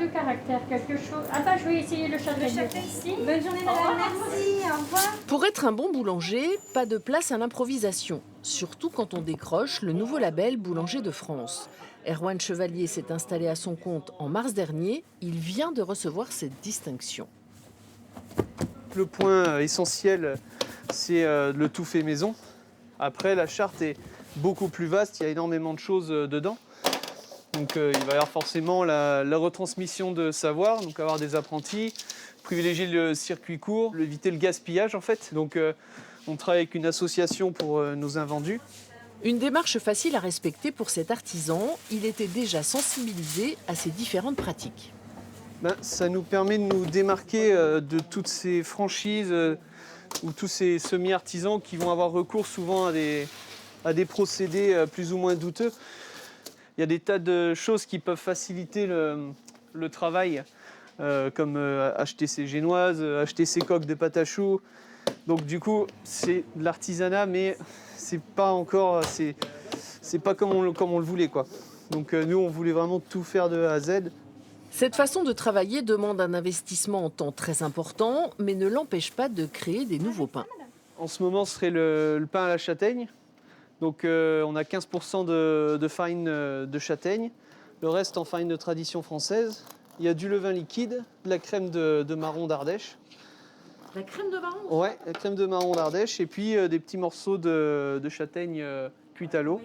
de caractère, quelque chose. Attends, je vais essayer le châtaigne. Ici. Bonne journée madame, merci, au revoir. Pour être un bon boulanger, pas de place à l'improvisation, surtout quand on décroche le nouveau label Boulanger de France. Erwan Chevalier s'est installé à son compte en mars dernier. Il vient de recevoir cette distinction. Le point essentiel, c'est le tout fait maison. Après, la charte est beaucoup plus vaste, il y a énormément de choses dedans. Donc il va y avoir forcément la retransmission de savoir, donc avoir des apprentis, privilégier le circuit court, éviter le gaspillage en fait. Donc on travaille avec une association pour nos invendus. Une démarche facile à respecter pour cet artisan. Il était déjà sensibilisé à ces différentes pratiques. Ça nous permet de nous démarquer de toutes ces franchises ou tous ces semi-artisans qui vont avoir recours souvent à des procédés plus ou moins douteux. Il y a des tas de choses qui peuvent faciliter le travail, comme acheter ses génoises, acheter ses coques de pâte à choux. Donc du coup, c'est de l'artisanat, mais c'est pas encore, c'est pas comme on le voulait, quoi. Donc nous, on voulait vraiment tout faire de A à Z. Cette façon de travailler demande un investissement en temps très important, mais ne l'empêche pas de créer des nouveaux pains. En ce moment, ce serait le pain à la châtaigne. Donc on a 15% de farine de châtaigne, le reste en farine de tradition française. Il y a du levain liquide, de la crème de marron d'Ardèche. La crème de marron ? Ouais, la crème de marron d'Ardèche et puis des petits morceaux de châtaigne cuite à l'eau.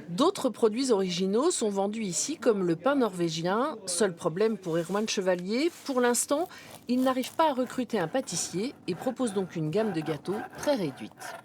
D'autres produits originaux sont vendus ici, comme le pain norvégien. Seul problème pour Erwan Chevalier, pour l'instant, il n'arrive pas à recruter un pâtissier et propose donc une gamme de gâteaux très réduite.